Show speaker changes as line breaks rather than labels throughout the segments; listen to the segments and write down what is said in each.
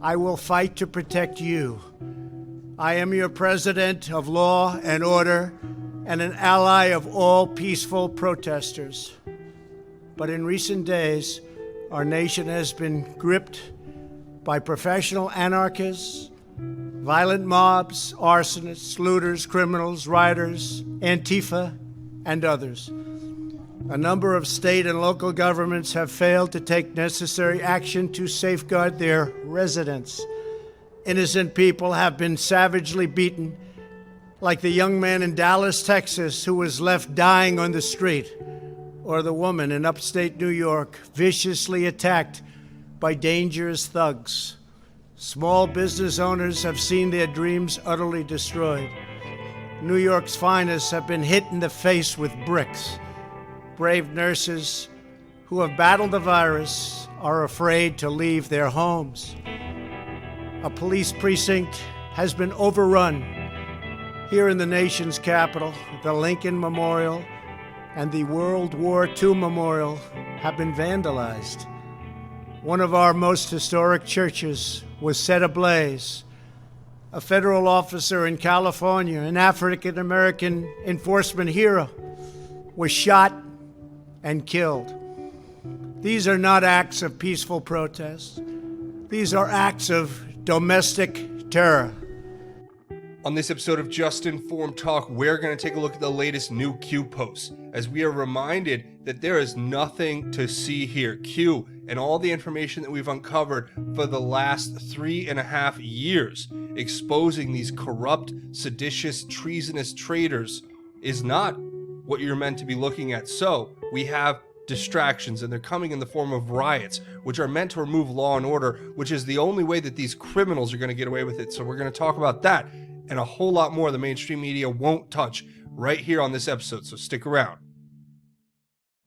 I will fight to protect you. I am your president of law and order and an ally of all peaceful protesters. But in recent days, our nation has been gripped by professional anarchists, violent mobs, arsonists, looters, criminals, rioters, Antifa, and others. A number of state and local governments have failed to take necessary action to safeguard their residents. Innocent people have been savagely beaten, like the young man in Dallas, Texas, who was left dying on the street, or the woman in upstate New York viciously attacked by dangerous thugs. Small business owners have seen their dreams utterly destroyed. New York's finest have been hit in the face with bricks. Brave nurses who have battled the virus are afraid to leave their homes. A police precinct has been overrun. Here in the nation's capital, the Lincoln Memorial and the World War II Memorial have been vandalized. One of our most historic churches was set ablaze. A federal officer in California, an African-American enforcement hero, was shot and killed. These are not acts of peaceful protest. These are acts of domestic terror.
On this episode of Just Informed Talk, we're going to take a look at the latest new Q posts, as we are reminded that there is nothing to see here. Q and all the information that we've uncovered for the last 3.5 years, exposing these corrupt, seditious, treasonous traitors, is not what you're meant to be looking at. So we have distractions, and they're coming in the form of riots, which are meant to remove law and order, which is the only way that these criminals are going to get away with it. So we're going to talk about that and a whole lot more the mainstream media won't touch right here on this episode, so stick around.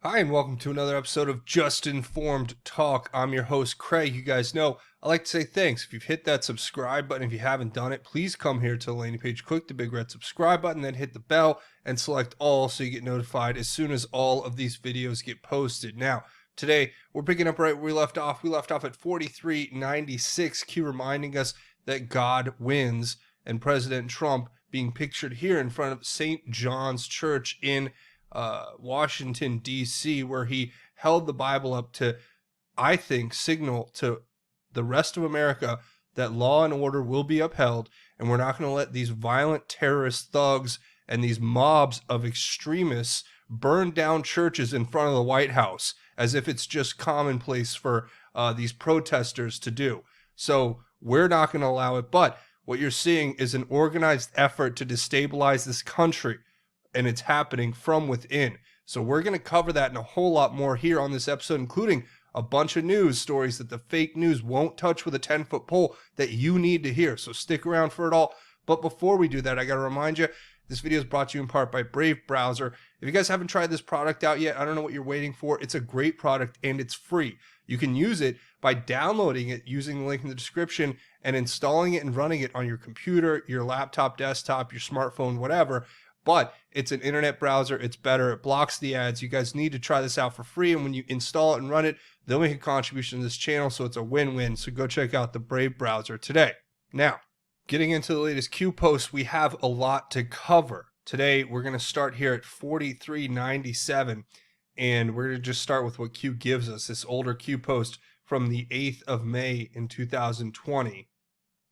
Hi, and welcome to another episode of Just Informed Talk. I'm your host, Craig. You guys know I like to say thanks. If you've hit that subscribe button, if you haven't done it, please come here to the landing page, click the big red subscribe button, then hit the bell and select all so you get notified as soon as all of these videos get posted. Now, today we're picking up right where we left off. We left off at 4396, Q reminding us that God wins, and President Trump being pictured here in front of St. John's Church in Washington, D.C., where he held the Bible up to, I think, signal to the rest of America that law and order will be upheld, and we're not going to let these violent terrorist thugs and these mobs of extremists burn down churches in front of the White House as if it's just commonplace for these protesters to do. So we're not going to allow it, but what you're seeing is an organized effort to destabilize this country, and it's happening from within. So we're going to cover that and a whole lot more here on this episode, including a bunch of news stories that the fake news won't touch with a 10-foot pole that you need to hear. So stick around for it all. But before we do that, I got to remind you, this video is brought to you in part by Brave Browser. If you guys haven't tried this product out yet, I don't know what you're waiting for. It's a great product and it's free. You can use it by downloading it using the link in the description and installing it and running it on your computer, your laptop, desktop, your smartphone, whatever. But it's an internet browser. It's better. It blocks the ads. You guys need to try this out for free. And when you install it and run it, they'll make a contribution to this channel. So it's a win-win. So go check out the Brave Browser today. Now, getting into the latest Q posts, we have a lot to cover. Today, we're going to start here at 4397. And we're going to just start with what Q gives us, this older Q post from the 8th of May in 2020,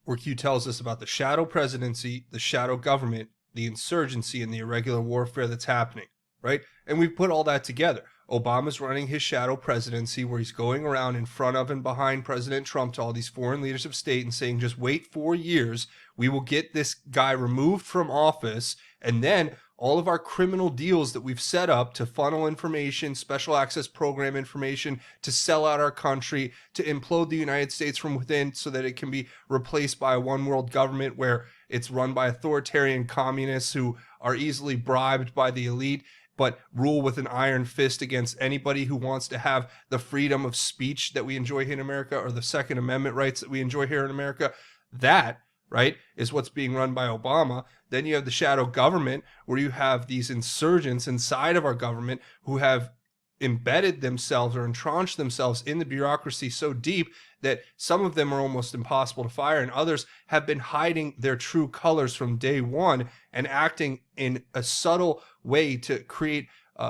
where Q tells us about the shadow presidency, the shadow government, the insurgency, and the irregular warfare that's happening, right? And we put all that together. Obama's running his shadow presidency, where he's going around in front of and behind President Trump to all these foreign leaders of state and saying, just wait 4 years, we will get this guy removed from office, and then all of our criminal deals that we've set up to funnel information, special access program information, to sell out our country, to implode the United States from within so that it can be replaced by a one world government where it's run by authoritarian communists who are easily bribed by the elite, but rule with an iron fist against anybody who wants to have the freedom of speech that we enjoy here in America, or the Second Amendment rights that we enjoy here in America. That, right, is what's being run by Obama. Then you have the shadow government, where you have these insurgents inside of our government who have embedded themselves or entrenched themselves in the bureaucracy so deep that some of them are almost impossible to fire, and others have been hiding their true colors from day one and acting in a subtle way to create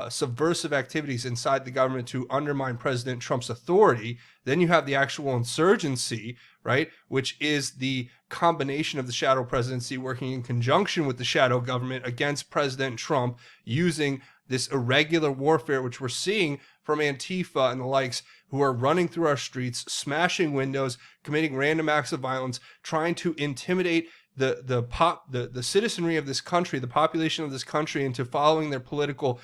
subversive activities inside the government to undermine President Trump's authority. Then you have the actual insurgency, right, which is the combination of the shadow presidency working in conjunction with the shadow government against President Trump, using this irregular warfare, which we're seeing from Antifa and the likes, who are running through our streets, smashing windows, committing random acts of violence, trying to intimidate the citizenry of this country, the population of this country, into following their political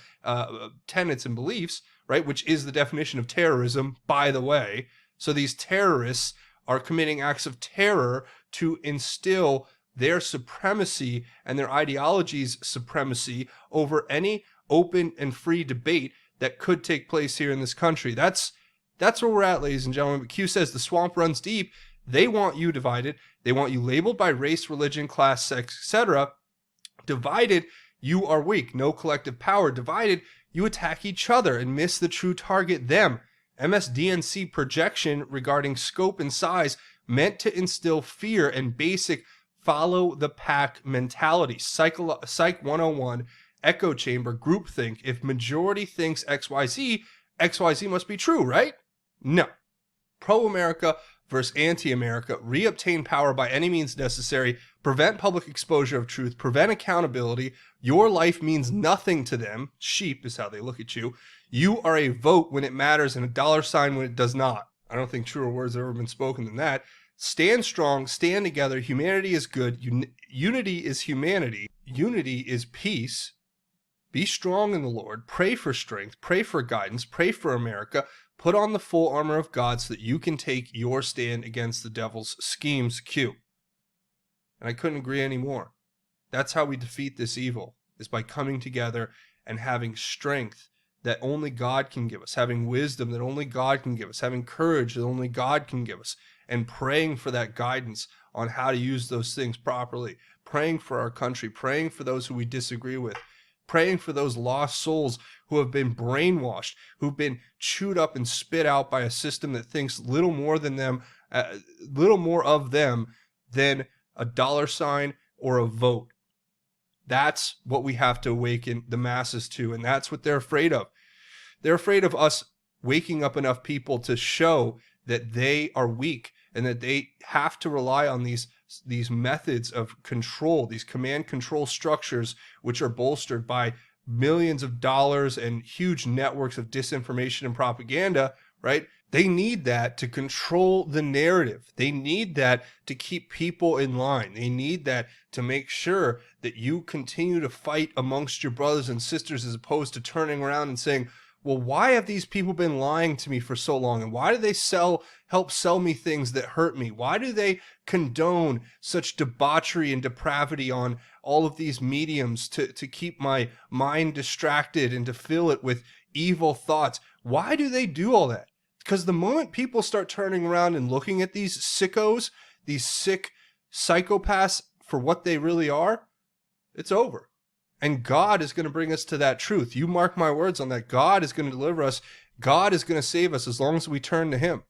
tenets and beliefs, right? Which is the definition of terrorism, by the way. So these terrorists are committing acts of terror to instill their supremacy and their ideology's supremacy over any open and free debate that could take place here in this country. That's where we're at, ladies and gentlemen. But Q says the swamp runs deep. They want you divided. They want you labeled by race, religion, class, sex, etc. Divided, you are weak. No collective power. Divided, you attack each other and miss the true target, them. MSDNC projection regarding scope and size meant to instill fear and basic follow the pack mentality. Psych 101, echo chamber, groupthink. If majority thinks XYZ, XYZ must be true, right? No. Pro-America versus anti-America, reobtain power by any means necessary, prevent public exposure of truth, prevent accountability. Your life means nothing to them. Sheep is how they look at you. You are a vote when it matters and a dollar sign when it does not. I don't think truer words have ever been spoken than that. Stand strong, stand together. Humanity is good. Unity is humanity. Unity is peace. Be strong in the Lord. Pray for strength. Pray for guidance. Pray for America. Put on the full armor of God so that you can take your stand against the devil's schemes. Q. And I couldn't agree anymore. That's how we defeat this evil, is by coming together and having strength that only God can give us, having wisdom that only God can give us, having courage that only God can give us, and praying for that guidance on how to use those things properly, praying for our country, praying for those who we disagree with, praying for those lost souls who have been brainwashed, who've been chewed up and spit out by a system that thinks little more of them than a dollar sign or a vote. That's what we have to awaken the masses to, and that's what they're afraid of. They're afraid of us waking up enough people to show that they are weak and that they have to rely on these methods of control, these command control structures, which are bolstered by millions of dollars and huge networks of disinformation and propaganda, right? They need that to control the narrative. They need that to keep people in line. They need that to make sure that you continue to fight amongst your brothers and sisters, as opposed to turning around and saying, well, why have these people been lying to me for so long? And why do they help sell me things that hurt me? Why do they condone such debauchery and depravity on all of these mediums to keep my mind distracted and to fill it with evil thoughts? Why do they do all that? Because the moment people start turning around and looking at these sickos, these sick psychopaths for what they really are, it's over. And God is going to bring us to that truth. You mark my words on that. God is going to deliver us. God is going to save us as long as we turn to him.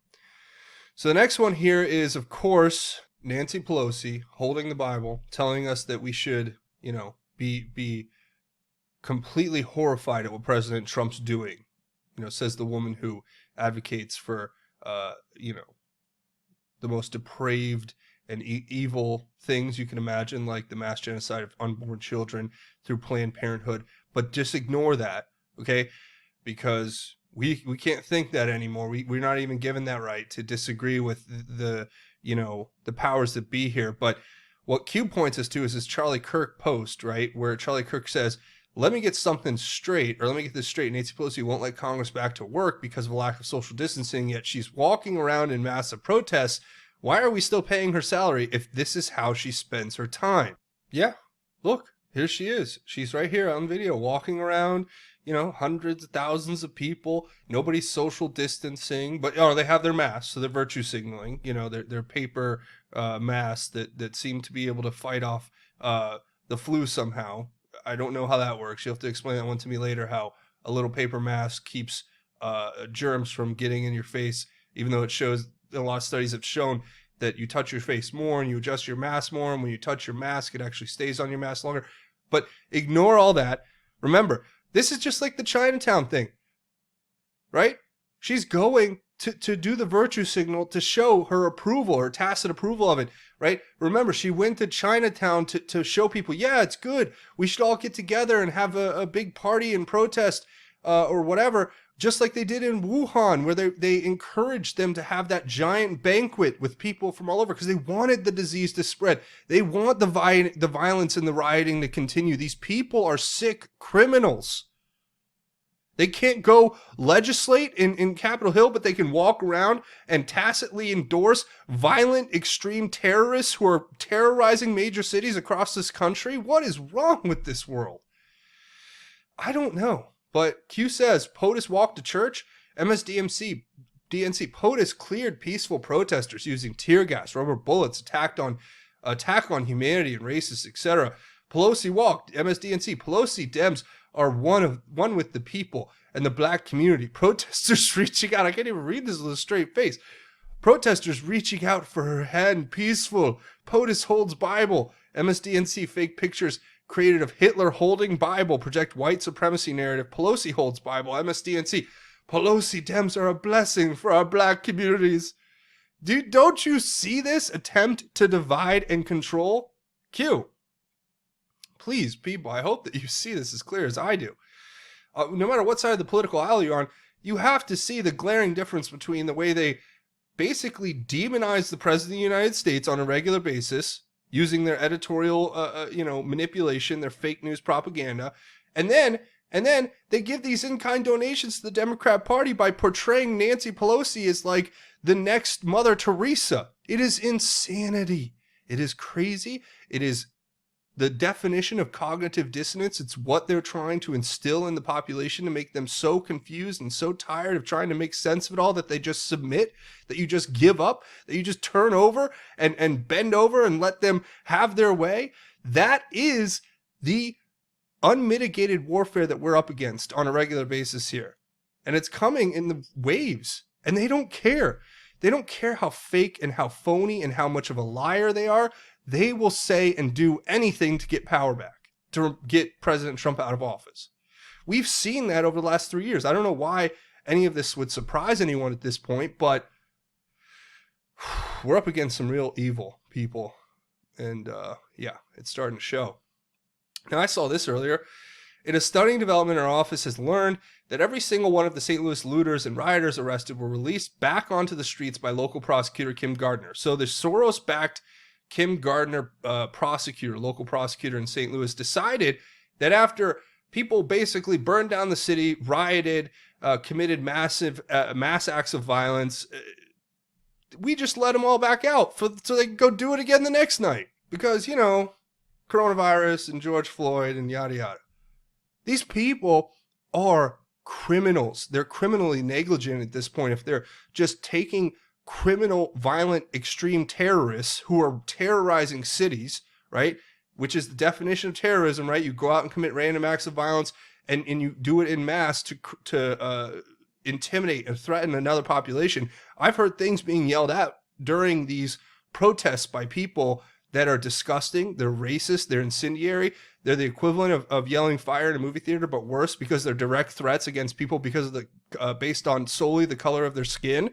So the next one here is, of course, Nancy Pelosi holding the Bible, telling us that we should, be completely horrified at what President Trump's doing. Says the woman who advocates for, the most depraved and evil things you can imagine, like the mass genocide of unborn children through Planned Parenthood. But just ignore that, okay? Because we can't think that anymore. We're not even given that right to disagree with the powers that be here. But what Q points us to is this Charlie Kirk post, right, where Charlie Kirk says, let me get something straight, or let me get this straight. Nancy Pelosi won't let Congress back to work because of a lack of social distancing, yet she's walking around in massive protests. Why are we still paying her salary if this is how she spends her time? Yeah, look, here she is. She's right here on video walking around, hundreds of thousands of people. Nobody's social distancing, but they have their masks, so they're virtue signaling, their paper masks that seem to be able to fight off the flu somehow. I don't know how that works. You'll have to explain that one to me later, how a little paper mask keeps germs from getting in your face, even though it shows, a lot of studies have shown that you touch your face more and you adjust your mask more, and when you touch your mask, it actually stays on your mask longer. But ignore all that. Remember, this is just like the Chinatown thing, right? She's going to do the virtue signal to show her approval, her tacit approval of it, right? Remember, she went to Chinatown to show people, yeah, it's good. We should all get together and have a big party and protest or whatever, just like they did in Wuhan, where they encouraged them to have that giant banquet with people from all over because they wanted the disease to spread. They want the violence and the rioting to continue. These people are sick criminals. They can't go legislate in Capitol Hill, but they can walk around and tacitly endorse violent, extreme terrorists who are terrorizing major cities across this country. What is wrong with this world? I don't know. But Q says, POTUS walked to church. DNC, POTUS cleared peaceful protesters using tear gas, rubber bullets, attack on humanity and racists, etc. Pelosi walked. DNC, Pelosi Dems are one with the people and the black community. Protesters reaching out. I can't even read this with a straight face. Protesters reaching out for her hand, peaceful. POTUS holds Bible. DNC fake pictures created of Hitler holding Bible, project white supremacy narrative. Pelosi holds Bible. DNC. Pelosi Dems are a blessing for our black communities. Don't you see this attempt to divide and control? Q. Please, people, I hope that you see this as clear as I do. No matter what side of the political aisle you're on, you have to see the glaring difference between the way they basically demonize the President of the United States on a regular basis, using their editorial, manipulation, their fake news propaganda, and then they give these in-kind donations to the Democrat Party by portraying Nancy Pelosi as like the next Mother Teresa. It is insanity. It is crazy. It is the definition of cognitive dissonance. It's what they're trying to instill in the population to make them so confused and so tired of trying to make sense of it all that they just submit, that you just give up, that you just turn over and bend over and let them have their way. That is the unmitigated warfare that we're up against on a regular basis here. And it's coming in the waves, and they don't care. They don't care how fake and how phony and how much of a liar they are. They will say and do anything to get power back, to get President Trump out of office. We've seen that over the last 3 years. I don't know why any of this would surprise anyone at this point, but we're up against some real evil people. And it's starting to show. Now, I saw this earlier. In a stunning development, our office has learned that every single one of the St. Louis looters and rioters arrested were released back onto the streets by local prosecutor Kim Gardner. So the Soros-backed Kim Gardner, local prosecutor in St. Louis, decided that after people basically burned down the city, rioted, committed mass acts of violence, we just let them all back out so they can go do it again the next night. Because, coronavirus and George Floyd and yada yada. These people are criminals. They're criminally negligent at this point if they're just taking criminal, violent, extreme terrorists who are terrorizing cities, right? Which is the definition of terrorism, right? You go out and commit random acts of violence and you do it in mass to intimidate and threaten another population. I've heard things being yelled at during these protests by people that are disgusting. They're racist. They're incendiary. They're the equivalent of yelling fire in a movie theater, but worse because they're direct threats against people because of based on solely the color of their skin.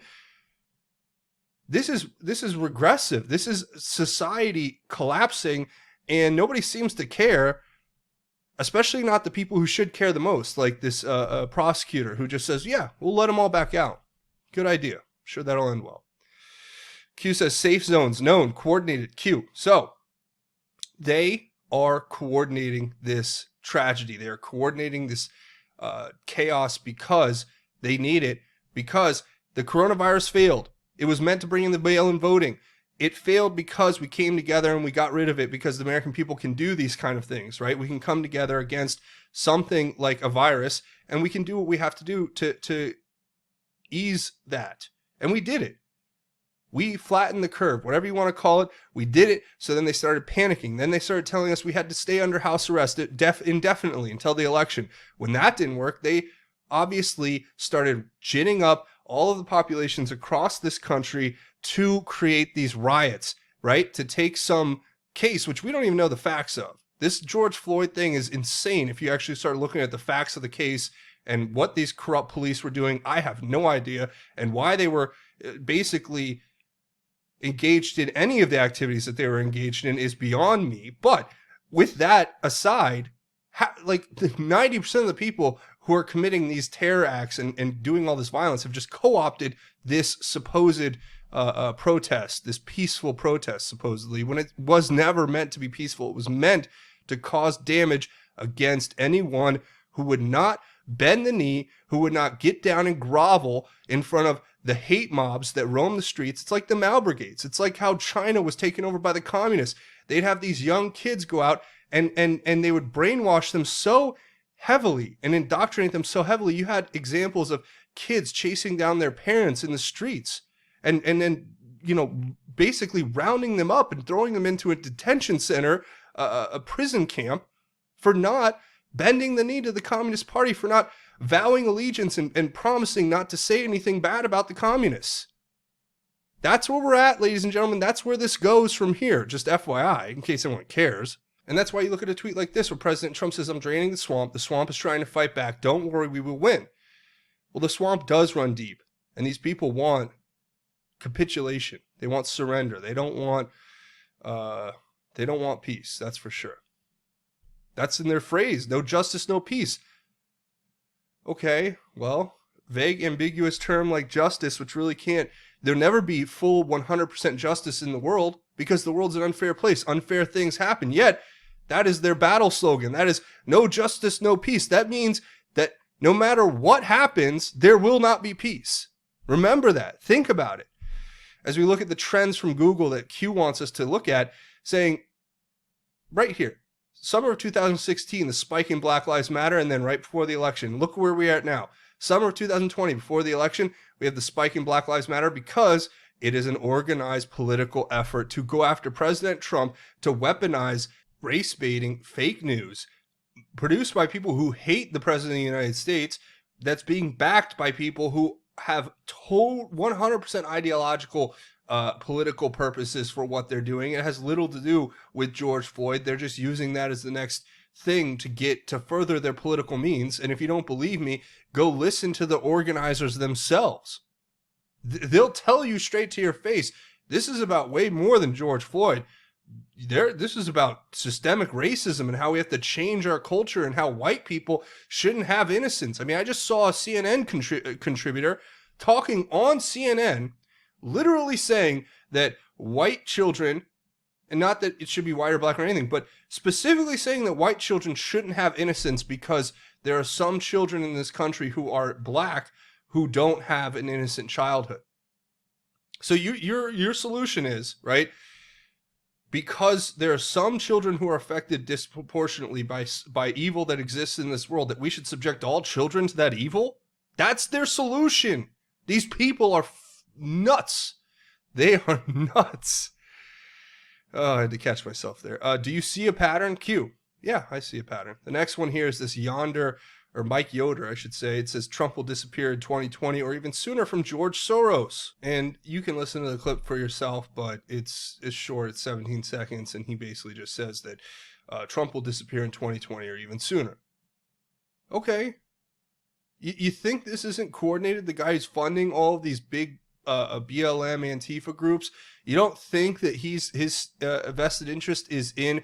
This is regressive. This is society collapsing, and nobody seems to care, especially not the people who should care the most, like this prosecutor who just says, yeah, we'll let them all back out. Good idea. I'm sure that'll end well. Q says safe zones known, coordinated. Q. So they are coordinating this tragedy. They are coordinating this chaos because they need it, because the coronavirus failed. It was meant to bring in the mail-in voting. It failed because we came together and we got rid of it because the American people can do these kind of things, right? We can come together against something like a virus, and we can do what we have to do to ease that. And we did it. We flattened the curve, whatever you want to call it. We did it. So then they started panicking. Then they started telling us we had to stay under house arrest indefinitely until the election. When that didn't work, they obviously started ginning up all of the populations across this country to create these riots, right? To take some case, which we don't even know the facts of. This George Floyd thing is insane. If you actually start looking at the facts of the case and what these corrupt police were doing, I have no idea. And why they were basically engaged in any of the activities that they were engaged in is beyond me. But with that aside, like 90% of the people who are committing these terror acts and doing all this violence have just co-opted this supposed protest, this peaceful protest, supposedly, when it was never meant to be peaceful. It was meant to cause damage against anyone who would not bend the knee, who would not get down and grovel in front of the hate mobs that roam the streets. It's like the Mao Brigades. It's like how China was taken over by the communists. They'd have these young kids go out and they would brainwash them so heavily and indoctrinate them so heavily. You had examples of kids chasing down their parents in the streets and then, you know, basically rounding them up and throwing them into a detention center, a prison camp, for not bending the knee to the Communist Party, for not vowing allegiance and promising not to say anything bad about the communists. That's where we're at, ladies and gentlemen. That's where this goes from here. Just FYI, in case anyone cares. And that's why you look at a tweet like this where President Trump says, "I'm draining the swamp. The swamp is trying to fight back. Don't worry, we will win." Well, the swamp does run deep. And these people want capitulation. They want surrender. They don't want peace. That's for sure. That's in their phrase. No justice, no peace. Okay, well, vague, ambiguous term like justice, which really can't, there'll never be full 100% justice in the world because the world's an unfair place. Unfair things happen. Yet, that is their battle slogan. That is no justice, no peace. That means that no matter what happens, there will not be peace. Remember that. Think about it. As we look at the trends from Google that Q wants us to look at, saying right here, summer of 2016, the spike in Black Lives Matter, and then right before the election, look where we are at now. Summer of 2020, before the election, we have the spike in Black Lives Matter because it is an organized political effort to go after President Trump, to weaponize race baiting, fake news, produced by people who hate the President of the United States, that's being backed by people who have 100% ideological political purposes for what they're doing. It has little to do with George Floyd. They're just using that as the next thing to get to further their political means. And if you don't believe me, go listen to the organizers themselves. They'll tell you straight to your face, this is about way more than George Floyd. This is about systemic racism and how we have to change our culture and how white people shouldn't have innocence. I mean, I just saw a CNN contributor talking on CNN, literally saying that white children, and not that it should be white or black or anything, but specifically saying that white children shouldn't have innocence because there are some children in this country who are black who don't have an innocent childhood. So your solution is, right, because there are some children who are affected disproportionately by evil that exists in this world, that we should subject all children to that evil? That's their solution. These people are nuts. They are nuts. Oh, I had to catch myself there. Do you see a pattern? Q. Yeah, I see a pattern. The next one here is this Mike Yoder, I should say. It says Trump will disappear in 2020 or even sooner from George Soros. And you can listen to the clip for yourself, but it's short. It's 17 seconds. And he basically just says that Trump will disappear in 2020 or even sooner. Okay. You think this isn't coordinated? The guy who's funding all of these big BLM Antifa groups, you don't think that his vested interest is in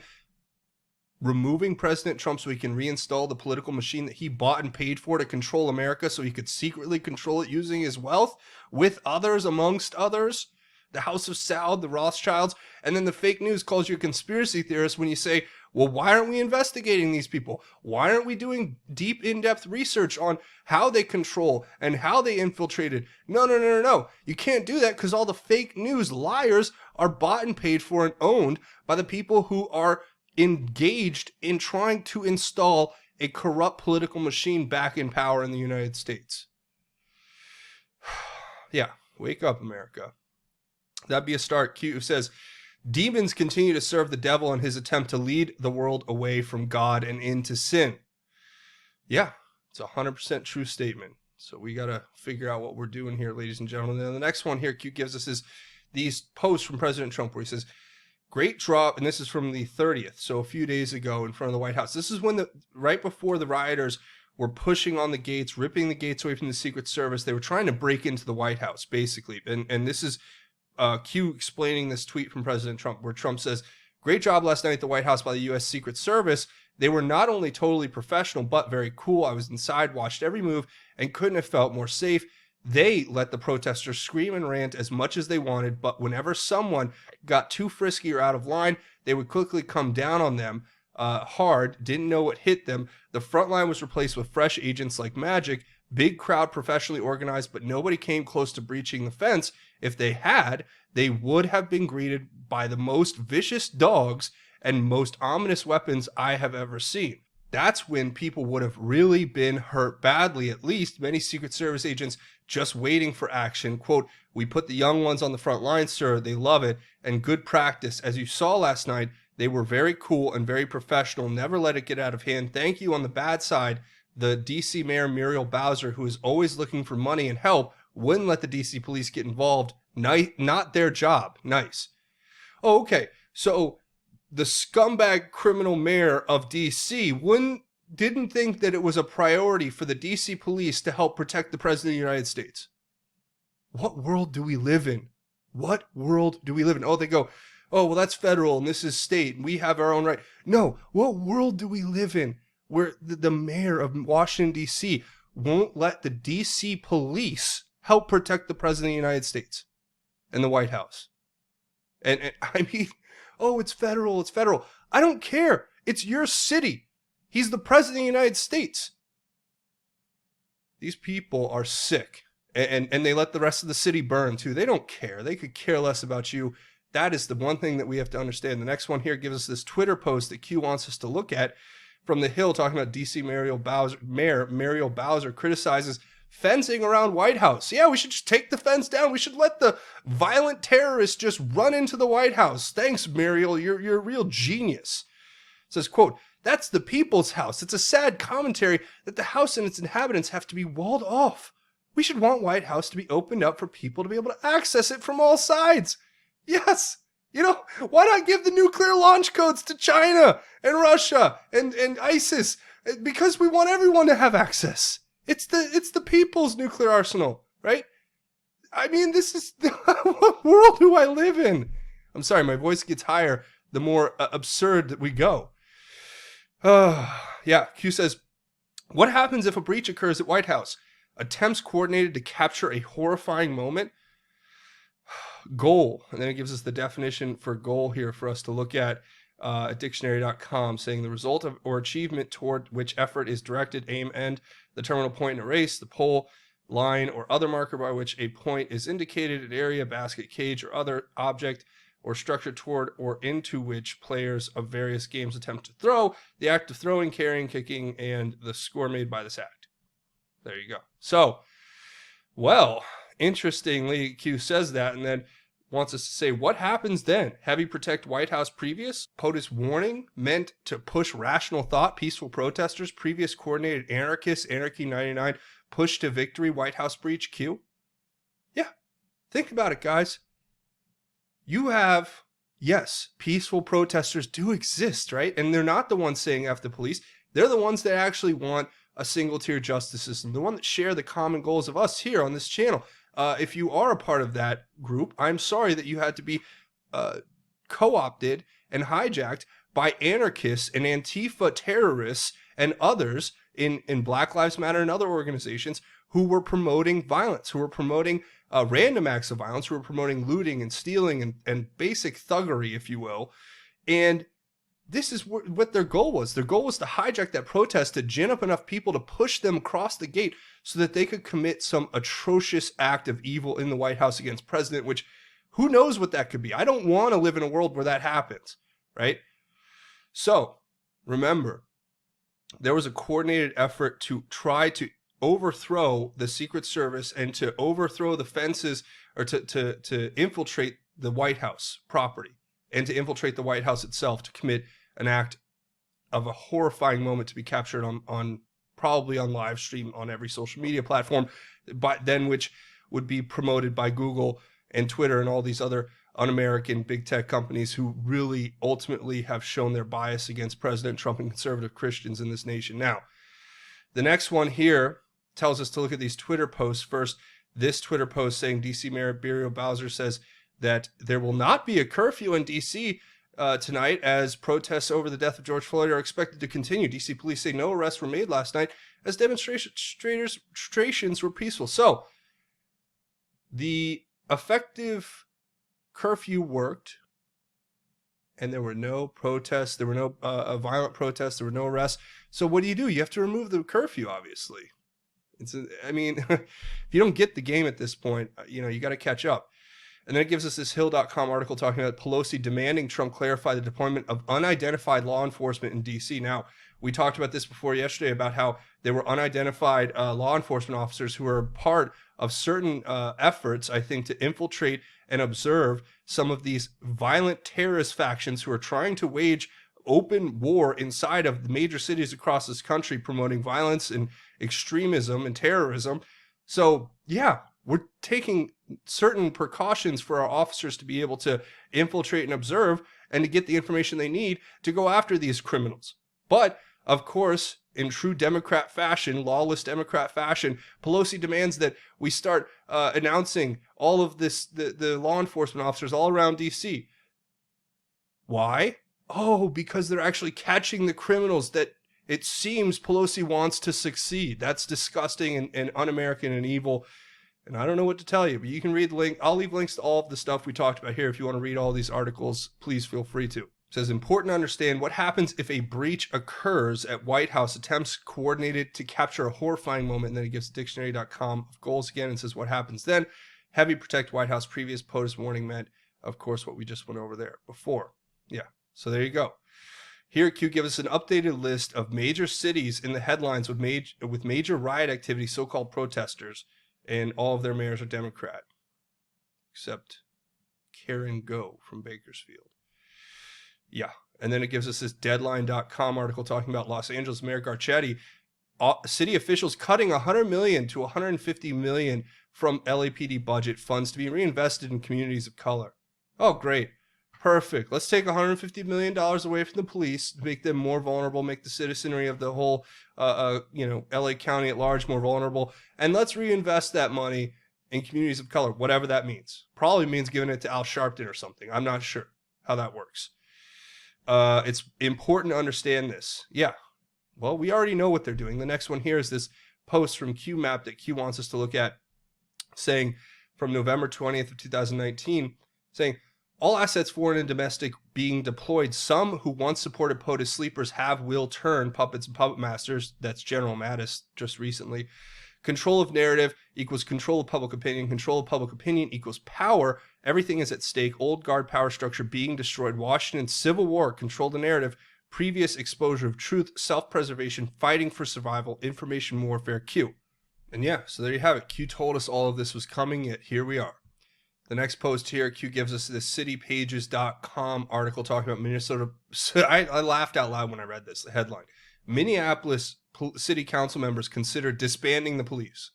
removing President Trump so he can reinstall the political machine that he bought and paid for to control America, so he could secretly control it using his wealth with others, amongst others, the House of Saud, the Rothschilds, and then the fake news calls you a conspiracy theorist when you say, well, why aren't we investigating these people? Why aren't we doing deep, in-depth research on how they control and how they infiltrated? No. You can't do that because all the fake news liars are bought and paid for and owned by the people who are engaged in trying to install a corrupt political machine back in power in the United States. Yeah, wake up, America. That'd be a start. Q says, demons continue to serve the devil in his attempt to lead the world away from God and into sin. Yeah, It's a 100% true statement. So we got to figure out what we're doing here, ladies and gentlemen. And the next one here, Q gives us is these posts from President Trump where he says, great drop, and this is from the 30th, so a few days ago in front of the White House. This is when right before the rioters were pushing on the gates, ripping the gates away from the Secret Service. They were trying to break into the White House, basically. And this is Q explaining this tweet from President Trump, where Trump says, great job last night at the White House by the U.S. Secret Service. They were not only totally professional, but very cool. I was inside, watched every move, and couldn't have felt more safe. They let the protesters scream and rant as much as they wanted, but whenever someone got too frisky or out of line, they would quickly come down on them hard, didn't know what hit them. The front line was replaced with fresh agents like magic, big crowd, professionally organized, but nobody came close to breaching the fence. If they had, they would have been greeted by the most vicious dogs and most ominous weapons I have ever seen. That's when people would have really been hurt badly, at least many Secret Service agents just waiting for action. Quote, we put the young ones on the front line, sir. They love it and good practice. As you saw last night, they were very cool and very professional. Never let it get out of hand. Thank you. On the bad side, the DC Mayor Muriel Bowser, who is always looking for money and help, wouldn't let the DC police get involved. Not their job. Nice. Oh, okay. So the scumbag criminal mayor of DC didn't think that it was a priority for the DC police to help protect the president of the United States. What world do we live in? What world do we live in? Oh, they go, oh, well, that's federal and this is state and we have our own right. No, what world do we live in where the mayor of Washington, D.C. won't let the D.C. police help protect the president of the United States and the White House? And I mean, oh, it's federal, it's federal. I don't care. It's your city. He's the president of the United States. These people are sick. And they let the rest of the city burn too. They don't care. They could care less about you. That is the one thing that we have to understand. The next one here gives us this Twitter post that Q wants us to look at from the Hill, talking about DC Mayor Muriel Bowser criticizes fencing around White House. Yeah, we should just take the fence down. We should let the violent terrorists just run into the White House. Thanks, Muriel. You're a real genius. It says, quote, that's the people's house. It's a sad commentary that the house and its inhabitants have to be walled off. We should want White House to be opened up for people to be able to access it from all sides. Yes. You know, why not give the nuclear launch codes to China and Russia and ISIS? Because we want everyone to have access. It's the people's nuclear arsenal, right? I mean, this is what world do I live in? I'm sorry, my voice gets higher the more absurd that we go. Yeah, Q says, what happens if a breach occurs at White House? Attempts coordinated to capture a horrifying moment. Goal. And then it gives us the definition for goal here for us to look at dictionary.com, saying the result of or achievement toward which effort is directed, aim, end, the terminal point in a race, the pole, line, or other marker by which a point is indicated, an area, basket, cage, or other object or structure toward or into which players of various games attempt to throw, the act of throwing, carrying, kicking, and the score made by this act. There you go. So, well, interestingly, Q says that and then wants us to say, what happens then? Heavy protect White House previous? POTUS warning meant to push rational thought, peaceful protesters, previous coordinated anarchists, Anarchy 99, push to victory, White House breach, Q? Yeah, think about it, guys. You have, yes, peaceful protesters do exist, right? And they're not the ones saying F the police. They're the ones that actually want a single-tier justice system, the one that share the common goals of us here on this channel. If you are a part of that group, I'm sorry that you had to be co-opted and hijacked by anarchists and Antifa terrorists and others in Black Lives Matter and other organizations who were promoting violence, who were promoting random acts of violence, who were promoting looting and stealing and basic thuggery, if you will. And this is what their goal was. Their goal was to hijack that protest, to gin up enough people to push them across the gate so that they could commit some atrocious act of evil in the White House against president, which who knows what that could be. I don't want to live in a world where that happens, right? So remember, there was a coordinated effort to try to overthrow the Secret Service and to overthrow the fences, or to infiltrate the White House property and to infiltrate the White House itself, to commit an act of a horrifying moment to be captured on probably on live stream on every social media platform, but then which would be promoted by Google and Twitter and all these other un-American big tech companies who really ultimately have shown their bias against President Trump and conservative Christians in this nation. Now, the next one here tells us to look at these Twitter posts. First, this Twitter post saying DC Mayor Muriel Bowser says that there will not be a curfew in DC tonight as protests over the death of George Floyd are expected to continue. DC police say no arrests were made last night as demonstrations were peaceful. So the effective curfew worked, and there were no protests. There were no violent protests. There were no arrests. So what do? You have to remove the curfew, obviously. I mean, if you don't get the game at this point, you got to catch up. And then it gives us this Hill.com article talking about Pelosi demanding Trump clarify the deployment of unidentified law enforcement in D.C. Now, we talked about this before yesterday about how there were unidentified law enforcement officers who were part of certain efforts, I think, to infiltrate and observe some of these violent terrorist factions who are trying to wage open war inside of the major cities across this country, promoting violence and extremism and terrorism. So, yeah, we're taking certain precautions for our officers to be able to infiltrate and observe and to get the information they need to go after these criminals. But, of course, in true Democrat fashion, lawless Democrat fashion, Pelosi demands that we start announcing all of this, the law enforcement officers all around D.C. Why? Oh, because they're actually catching the criminals that it seems Pelosi wants to succeed. That's disgusting and un-American and evil. And I don't know what to tell you, but you can read the link. I'll leave links to all of the stuff we talked about here. If you want to read all these articles, please feel free to. It says, important to understand what happens if a breach occurs at White House. Attempts coordinated to capture a horrifying moment. And then it gives dictionary.com of goals again and says what happens then. Heavy protect White House. Previous POTUS warning meant, of course, what we just went over there before. Yeah, so there you go. Here, Q gives us an updated list of major cities in the headlines with major riot activity, so-called protesters, and all of their mayors are Democrat, except Karen Go from Bakersfield. Yeah, and then it gives us this Deadline.com article talking about Los Angeles Mayor Garcetti. City officials cutting $100 million to $150 million from LAPD budget funds to be reinvested in communities of color. Oh, great. Perfect. Let's take $150 million away from the police, make them more vulnerable, make the citizenry of the whole, LA County at large more vulnerable, and let's reinvest that money in communities of color, whatever that means. Probably means giving it to Al Sharpton or something. I'm not sure how that works. It's important to understand this. Yeah. Well, we already know what they're doing. The next one here is this post from QMap that Q wants us to look at, saying from November 20th of 2019, saying, all assets, foreign and domestic, being deployed. Some who once supported POTUS sleepers will turn puppets and puppet masters. That's General Mattis just recently. Control of narrative equals control of public opinion. Control of public opinion equals power. Everything is at stake. Old guard power structure being destroyed. Washington Civil War. Control the narrative. Previous exposure of truth. Self-preservation. Fighting for survival. Information warfare. Q. And yeah, so there you have it. Q told us all of this was coming, yet here we are. The next post here, Q gives us the citypages.com article talking about Minnesota. I laughed out loud when I read this, the headline. Minneapolis city council members consider disbanding the police.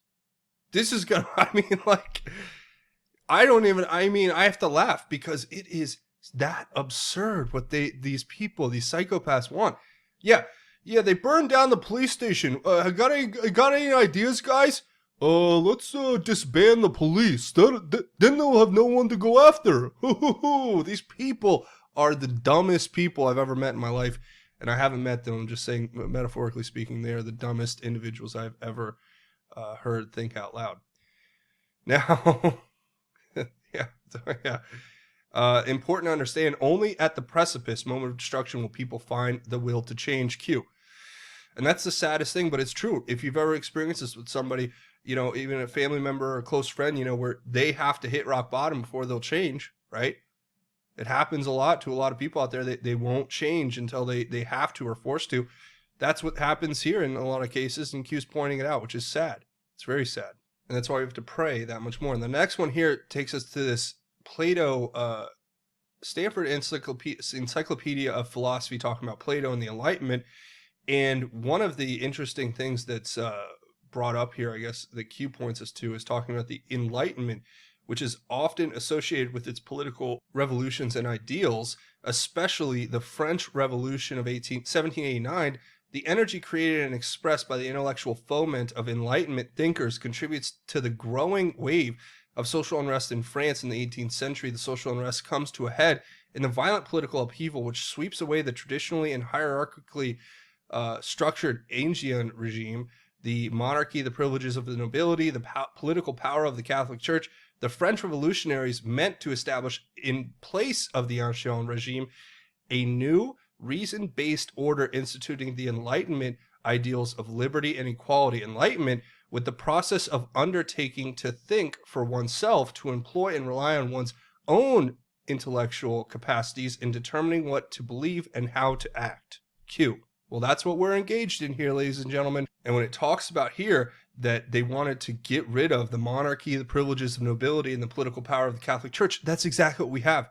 This is going to, I have to laugh because it is that absurd what these psychopaths want. Yeah, they burned down the police station. Got any ideas, guys? Let's disband the police. Then they'll have no one to go after. These people are the dumbest people I've ever met in my life. And I haven't met them. I'm just saying, metaphorically speaking, they are the dumbest individuals I've ever heard think out loud. Now, important to understand, only at the precipice, moment of destruction, will people find the will to change. Q. And that's the saddest thing, but it's true. If you've ever experienced this with somebody, even a family member or a close friend, where they have to hit rock bottom before they'll change, right? It happens a lot to a lot of people out there. They won't change until they have to or forced to. That's what happens here in a lot of cases, and Q's pointing it out, which is sad. It's very sad. And that's why we have to pray that much more. And the next one here takes us to this Plato, Stanford Encyclopedia of Philosophy, talking about Plato and the Enlightenment. And one of the interesting things that's brought up here, I guess, that Q points us to, is talking about the Enlightenment, which is often associated with its political revolutions and ideals, especially the French Revolution of 1789. The energy created and expressed by the intellectual foment of Enlightenment thinkers contributes to the growing wave of social unrest in France in the 18th century. The social unrest comes to a head in the violent political upheaval which sweeps away the traditionally and hierarchically structured Ancien regime, the monarchy, the privileges of the nobility, the political power of the Catholic Church. The French revolutionaries meant to establish, in place of the Ancien regime, a new reason-based order instituting the Enlightenment ideals of liberty and equality. Enlightenment with the process of undertaking to think for oneself, to employ and rely on one's own intellectual capacities in determining what to believe and how to act. Q. Well, that's what we're engaged in here, ladies and gentlemen. And when it talks about here that they wanted to get rid of the monarchy, the privileges of nobility, and the political power of the Catholic Church, that's exactly what we have.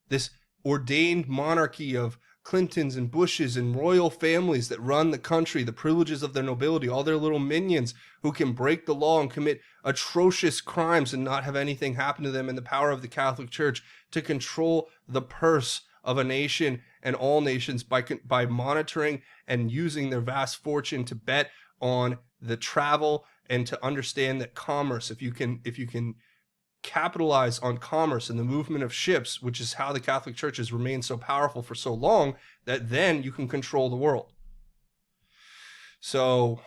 This ordained monarchy of Clintons and Bushes and royal families that run the country, the privileges of their nobility, all their little minions who can break the law and commit atrocious crimes and not have anything happen to them, and the power of the Catholic Church to control the purse of a nation and all nations by monitoring and using their vast fortune to bet on the travel and to understand that commerce, if you can capitalize on commerce and the movement of ships, which is how the Catholic Church has remained so powerful for so long, that then you can control the world. So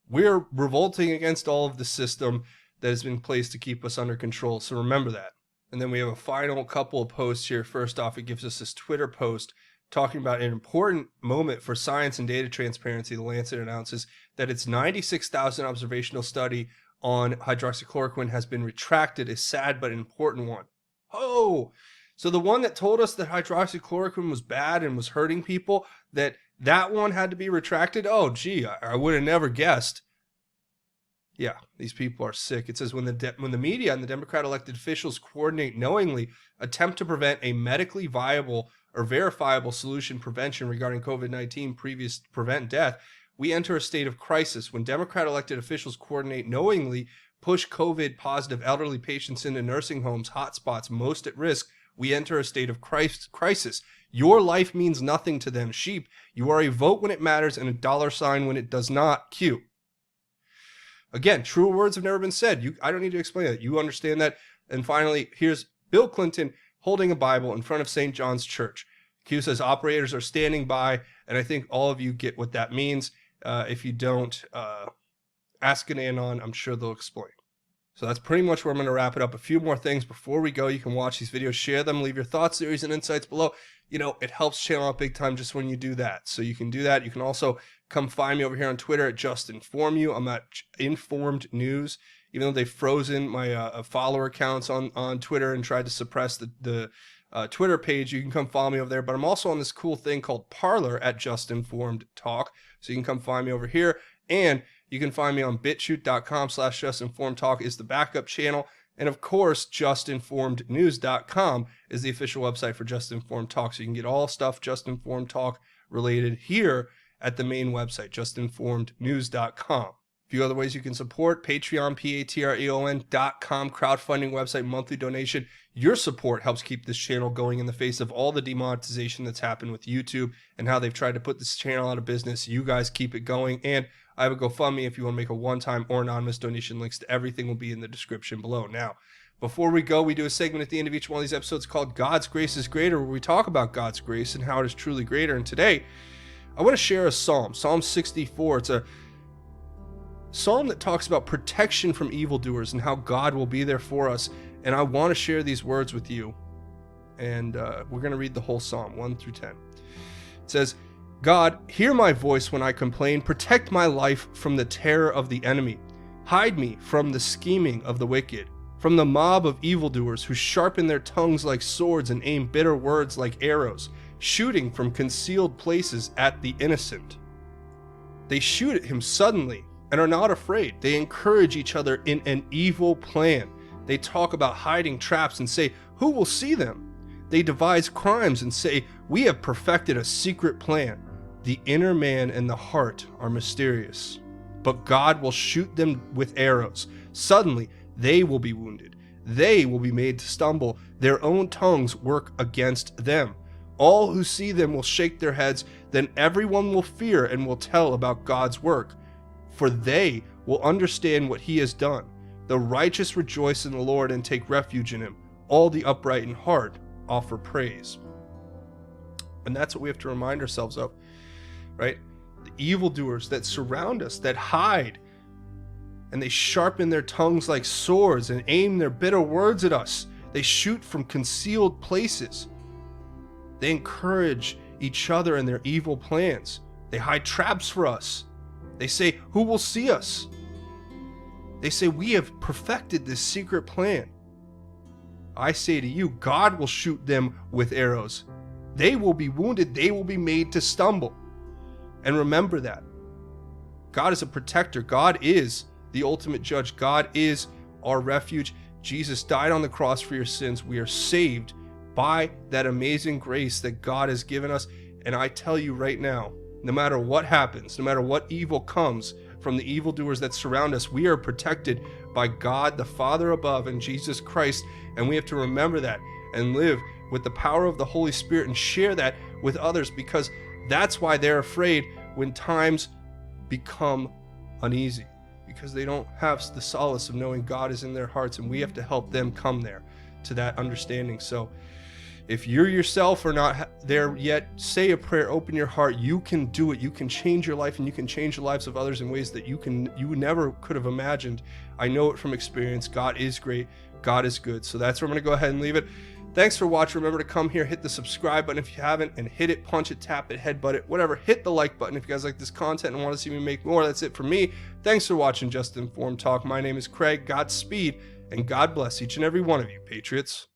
we're revolting against all of the system that has been placed to keep us under control. So remember that. And then we have a final couple of posts here. First off, it gives us this Twitter post talking about an important moment for science and data transparency. The Lancet announces that its 96,000 observational study on hydroxychloroquine has been retracted, a sad but important one. Oh, so the one that told us that hydroxychloroquine was bad and was hurting people, that one had to be retracted? Oh, gee, I would have never guessed. Yeah, these people are sick. It says when the media and the Democrat-elected officials coordinate knowingly, attempt to prevent a medically viable or verifiable solution prevention regarding COVID-19 previous to prevent death, we enter a state of crisis. When Democrat-elected officials coordinate knowingly, push COVID-positive elderly patients into nursing homes, hotspots, most at risk, we enter a state of crisis. Your life means nothing to them. Sheep, you are a vote when it matters and a $sign when it does not. Q. Again, truer words have never been said. I don't need to explain that. You understand that. And finally, here's Bill Clinton holding a Bible in front of St. John's Church. Q says operators are standing by, and I think all of you get what that means. If you don't, ask an Anon. I'm sure they'll explain. So that's pretty much where I'm going to wrap it up. A few more things before we go. You can watch these videos, share them, leave your thoughts, theories, and insights below. You know, it helps channel out big time just when you do that. So you can do that. You can also come find me over here on Twitter at JustInformYou. I'm at Informed News. Even though they've frozen my follower accounts on Twitter and tried to suppress the Twitter page, you can come follow me over there. But I'm also on this cool thing called Parler at JustInformedTalk. So you can come find me over here. And you can find me on BITCHUTE.com/JustInformedTalk is the backup channel. And of course, JustInformedNews.com is the official website for Just Informed Talk. So you can get all stuff Just Informed Talk related here at the main website, JustInformedNews.com. A few other ways you can support: Patreon, Patreon.com, crowdfunding website, monthly donation. Your support helps keep this channel going in the face of all the demonetization that's happened with YouTube and how they've tried to put this channel out of business. You guys keep it going. And I have a GoFundMe if you want to make a one-time or anonymous donation. Links to everything will be in the description below. Now, before we go, we do a segment at the end of each one of these episodes called God's Grace is Greater, where we talk about God's grace and how it is truly greater. And today, I want to share a psalm, Psalm 64. It's a psalm that talks about protection from evildoers and how God will be there for us. And I want to share these words with you. And we're going to read the whole psalm, 1 through 10. It says, God, hear my voice when I complain. Protect my life from the terror of the enemy. Hide me from the scheming of the wicked, from the mob of evildoers who sharpen their tongues like swords and aim bitter words like arrows, shooting from concealed places at the innocent. They shoot at him suddenly and are not afraid. They encourage each other in an evil plan. They talk about hiding traps and say, who will see them? They devise crimes and say, we have perfected a secret plan. The inner man and the heart are mysterious, but God will shoot them with arrows. Suddenly, they will be wounded. They will be made to stumble. Their own tongues work against them. All who see them will shake their heads. Then everyone will fear and will tell about God's work, for they will understand what he has done. The righteous rejoice in the Lord and take refuge in him. All the upright in heart offer praise. And that's what we have to remind ourselves of, right? The evildoers that surround us, that hide, and they sharpen their tongues like swords and aim their bitter words at us. They shoot from concealed places. They encourage each other in their evil plans. They hide traps for us. They say, "Who will see us?" They say, "We have perfected this secret plan." I say to you, God will shoot them with arrows. They will be wounded. They will be made to stumble. And remember that. God is a protector. God is the ultimate judge. God is our refuge. Jesus died on the cross for your sins. We are saved by that amazing grace that God has given us. And I tell you right now, no matter what happens, no matter what evil comes from the evildoers that surround us, we are protected by God the Father above and Jesus Christ. And we have to remember that and live with the power of the Holy Spirit and share that with others, because that's why they're afraid when times become uneasy, because they don't have the solace of knowing God is in their hearts, and we have to help them come there to that understanding. So if you're yourself or not there yet, say a prayer, open your heart. You can do it. You can change your life, and you can change the lives of others in ways that you never could have imagined. I know it from experience. God is great. God is good. So that's where I'm going to go ahead and leave it. Thanks for watching. Remember to come here, hit the subscribe button if you haven't, and hit it, punch it, tap it, headbutt it, whatever. Hit the like button if you guys like this content and want to see me make more. That's it for me. Thanks for watching Just Informed Talk. My name is Craig. Godspeed, and God bless each and every one of you, Patriots.